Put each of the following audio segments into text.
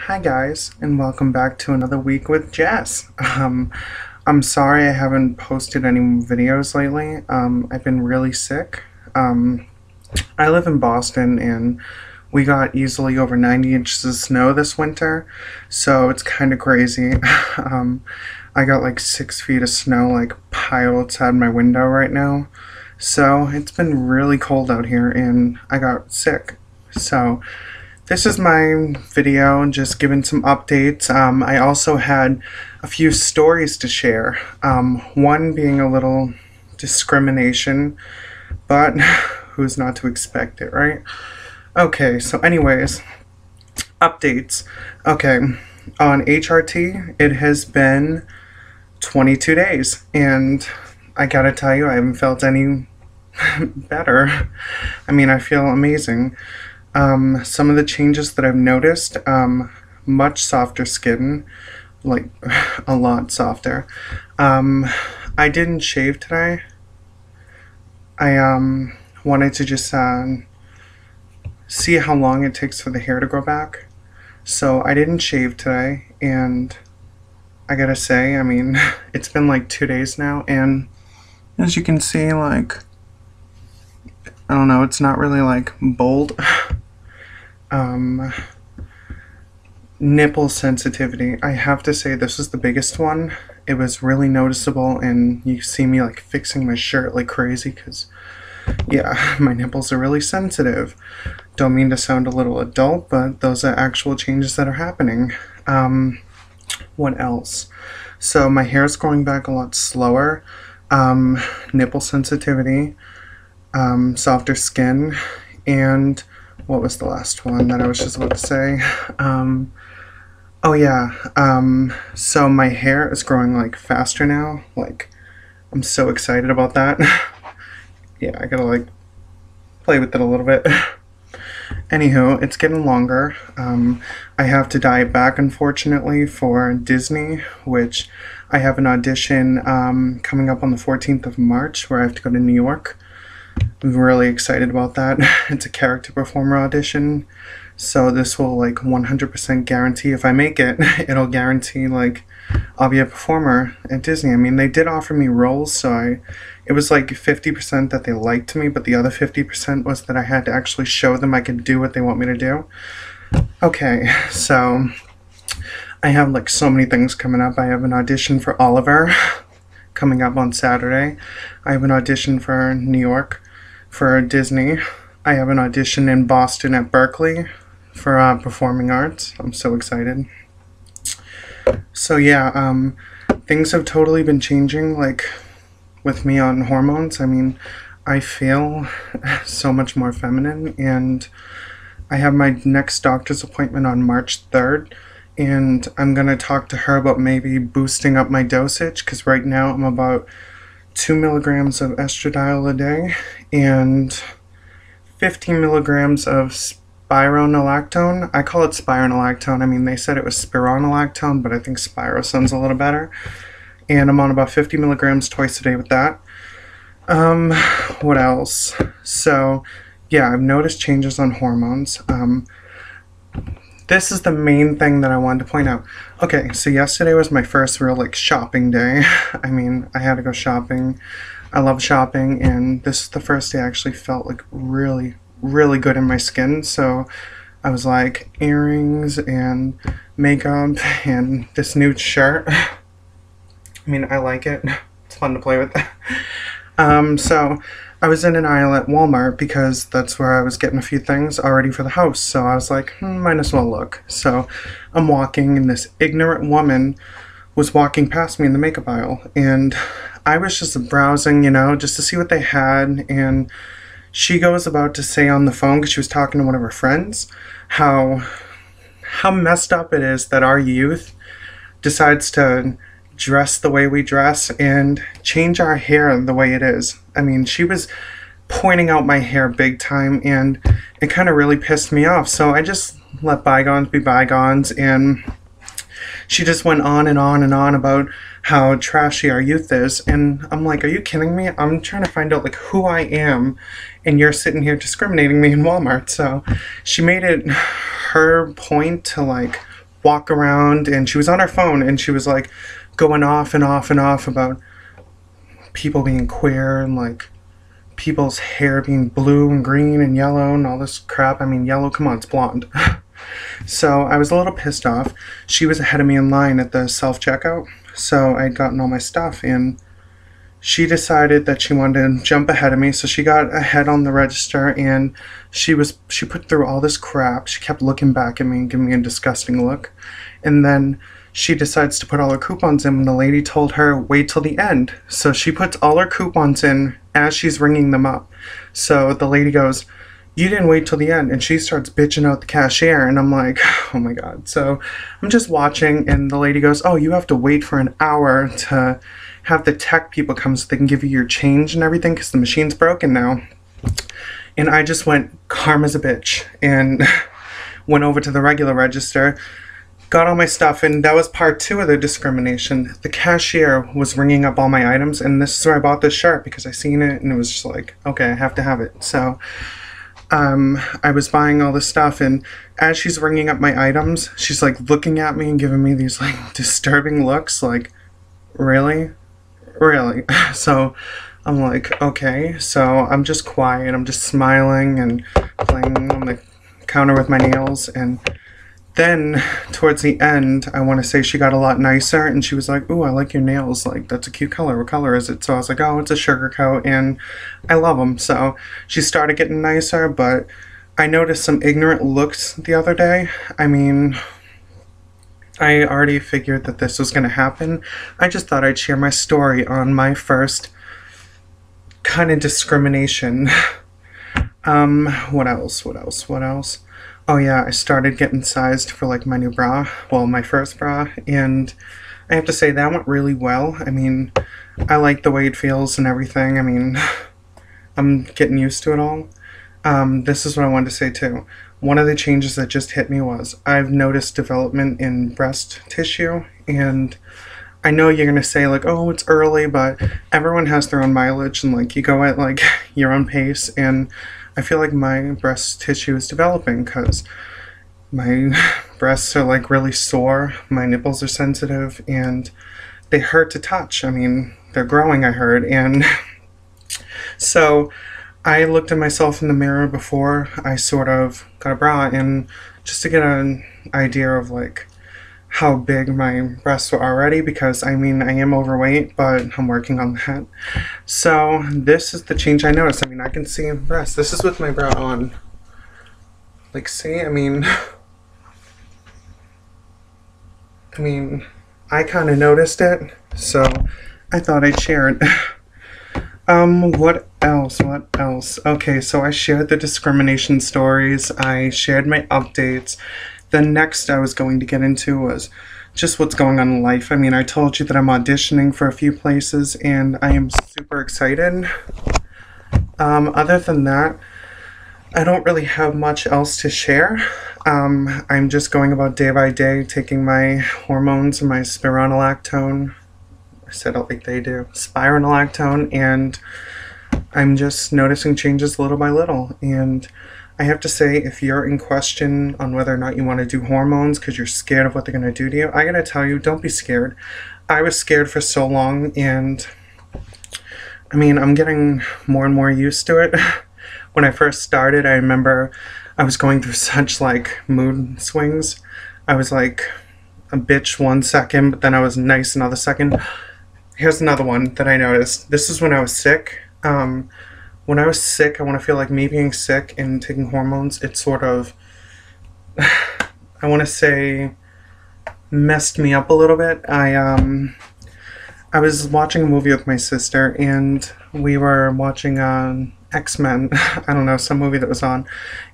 Hi guys, and welcome back to another week with Jess. I'm sorry I haven't posted any videos lately. I've been really sick. I live in Boston and we got easily over 90 inches of snow this winter, so it's kind of crazy. I got like 6 feet of snow like piled outside my window right now. So it's been really cold out here and I got sick. So this is my video, just giving some updates. I also had a few stories to share. One being a little discrimination, but who's not to expect it, right? Okay, so anyways, updates. Okay, on HRT, it has been 22 days, and I gotta tell you, I haven't felt any better. I mean, I feel amazing. Some of the changes that I've noticed, much softer skin, like a lot softer. I didn't shave today. I wanted to just see how long it takes for the hair to grow back. So I didn't shave today, and I gotta say, I mean, it's been like 2 days now, and as you can see, like, I don't know, it's not really like bold. Nipple sensitivity. I have to say this is the biggest one. It was really noticeable, and you see me like fixing my shirt like crazy because, yeah, my nipples are really sensitive. Don't mean to sound a little adult, but those are actual changes that are happening. What else? So my hair is growing back a lot slower. Nipple sensitivity, softer skin, and what was the last one that I was just about to say? Oh yeah, so my hair is growing like faster now. Like, I'm so excited about that. Yeah, I gotta like play with it a little bit. Anywho, it's getting longer. I have to dye it back, unfortunately, for Disney, which I have an audition coming up on the 14th of March where I have to go to New York. I'm really excited about that. It's a character performer audition, so this will like 100% guarantee if I make it, it'll guarantee like I'll be a performer at Disney. I mean, they did offer me roles, so it was like 50% that they liked me, but the other 50% was that I had to actually show them I could do what they want me to do. Okay, so I have like so many things coming up. I have an audition for Oliver coming up on Saturday. I have an audition for New York for Disney. I have an audition in Boston at Berkeley for performing arts. I'm so excited. So yeah, things have totally been changing, like with me on hormones. I mean, I feel so much more feminine, and I have my next doctor's appointment on March 3rd, and I'm gonna talk to her about maybe boosting up my dosage, because right now I'm about 2 milligrams of estradiol a day and 15 milligrams of spironolactone. I call it spironolactone. I mean, they said it was spironolactone, but I think spiro sounds a little better. And I'm on about 50 milligrams twice a day with that. What else? So, yeah, I've noticed changes on hormones. This is the main thing that I wanted to point out. Okay, so yesterday was my first real like shopping day. I mean, I had to go shopping. I love shopping, and this is the first day I actually felt like really, really good in my skin. So I was like, earrings and makeup and this new shirt. I mean, I like it. It's fun to play with. So I was in an aisle at Walmart because that's where I was getting a few things already for the house. So I was like, might as well look. So I'm walking, and this ignorant woman was walking past me in the makeup aisle. And I was just browsing, you know, just to see what they had. And she goes about to say on the phone, because she was talking to one of her friends, how messed up it is that our youth decides to dress the way we dress and change our hair the way it is. I mean, she was pointing out my hair big time, and it kind of really pissed me off. So I just let bygones be bygones, and she just went on and on and on about how trashy our youth is. And I'm like, are you kidding me? I'm trying to find out like who I am, and you're sitting here discriminating me in Walmart. So she made it her point to like walk around, and she was on her phone, and she was like going off and off and off about people being queer and like people's hair being blue and green and yellow and all this crap. I mean, yellow, come on, it's blonde. So I was a little pissed off. She was ahead of me in line at the self-checkout, so I'd gotten all my stuff, and she decided that she wanted to jump ahead of me, so she got ahead on the register, and she put through all this crap. She kept looking back at me and giving me a disgusting look, and then she decides to put all her coupons in when the lady told her wait till the end. So she puts all her coupons in as she's ringing them up. So the lady goes, "You didn't wait till the end," and she starts bitching out the cashier, and I'm like, oh my god. So I'm just watching, and the lady goes, "Oh, you have to wait for an hour to have the tech people come so they can give you your change and everything because the machine's broken now." And I just went calm as a bitch and went over to the regular register, got all my stuff, and that was part 2 of the discrimination. The cashier was ringing up all my items, and this is where I bought this shirt because I seen it and it was just like, okay, I have to have it. So I was buying all this stuff, and as she's ringing up my items, she's like looking at me and giving me these like disturbing looks like, really? So I'm like, okay. So I'm just quiet, I'm just smiling and playing on the counter with my nails. And then towards the end, I want to say she got a lot nicer, and she was like, "Ooh, I like your nails, like that's a cute color, what color is it?" So I was like, "Oh, it's a sugar coat, and I love them." So she started getting nicer, but I noticed some ignorant looks the other day. I mean, I already figured that this was going to happen. I just thought I'd share my story on my first kind of discrimination. What else? Oh yeah, I started getting sized for like my new bra, well, my first bra, and I have to say that went really well. I mean, I like the way it feels and everything. I mean, I'm getting used to it all. This is what I wanted to say too. One of the changes that just hit me was I've noticed development in breast tissue, and I know you're gonna say like, oh, it's early, but everyone has their own mileage, and like you go at like your own pace, and I feel like my breast tissue is developing because my breasts are like really sore, my nipples are sensitive, and they hurt to touch. I mean, they're growing, I heard, and so I looked at myself in the mirror before I sort of got a bra, and just to get an idea of like how big my breasts were already, because I mean, I am overweight, but I'm working on that. So this is the change I noticed. I mean, I can see breasts. This is with my bra on. Like, see, I mean, I kind of noticed it, so I thought I'd share it. What else? Okay, so I shared the discrimination stories, I shared my updates. The next I was going to get into was just what's going on in life. I mean, I told you that I'm auditioning for a few places, and I am super excited. Other than that, I don't really have much else to share. I'm just going about day by day, taking my hormones and my spironolactone. I said it like they do. Spironolactone, and I'm just noticing changes little by little. And I have to say, if you're in question on whether or not you want to do hormones because you're scared of what they're going to do to you, I gotta tell you, don't be scared. I was scared for so long, and I mean, I'm getting more and more used to it. When I first started, I remember I was going through such like mood swings. I was like a bitch one second, but then I was nice another second. Here's another one that I noticed. This is when I was sick. When I was sick, I want to feel like me being sick and taking hormones, it sort of, I want to say, messed me up a little bit. I was watching a movie with my sister, and we were watching X-Men, I don't know, some movie that was on,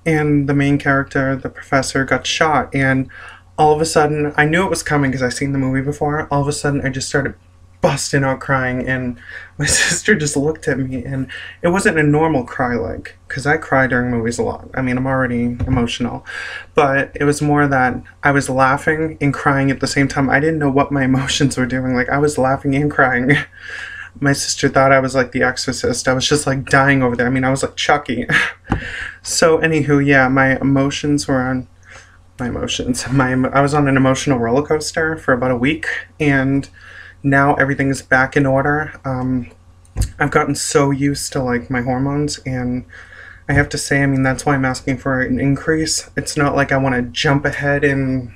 and the main character, the professor, got shot, and all of a sudden, I knew it was coming because I'd seen the movie before. All of a sudden, I just started busting out crying, and my sister just looked at me, and it wasn't a normal cry, like, because I cry during movies a lot. I mean, I'm already emotional, but it was more that I was laughing and crying at the same time. I didn't know what my emotions were doing. Like, I was laughing and crying. My sister thought I was like the Exorcist. I was just like dying over there. I mean, I was like Chucky. So anywho, yeah, my emotions were on my emotions. I was on an emotional roller coaster for about a week, and now everything's back in order. I've gotten so used to like my hormones, and I have to say, I mean, that's why I'm asking for an increase. It's not like I want to jump ahead and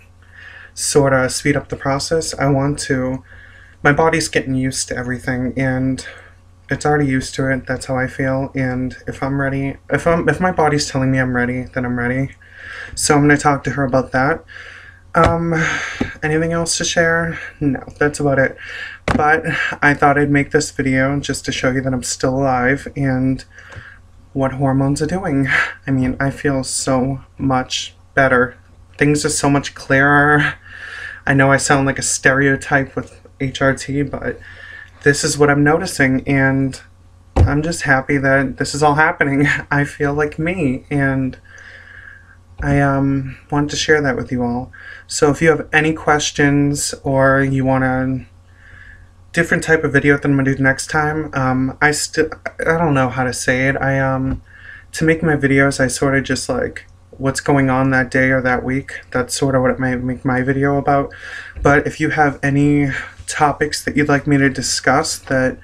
sort of speed up the process. I want to. My body's getting used to everything, and it's already used to it. That's how I feel. And if I'm ready, if my body's telling me I'm ready, then I'm ready. So I'm gonna talk to her about that. Um, Anything else to share? No, that's about it. But I thought I'd make this video just to show you that I'm still alive and what hormones are doing. I mean, I feel so much better. Things are so much clearer. I know I sound like a stereotype with HRT, but this is what I'm noticing, and I'm just happy that this is all happening. I feel like me, and I want to share that with you all. So if you have any questions or you want a different type of video that I'm gonna do next time, I don't know how to say it. To make my videos, I sort of just like what's going on that day or that week. That's sort of what it might make my video about. But if you have any topics that you'd like me to discuss that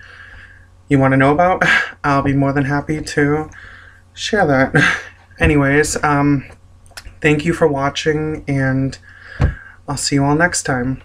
you want to know about, I'll be more than happy to share that. Anyways, thank you for watching, and I'll see you all next time.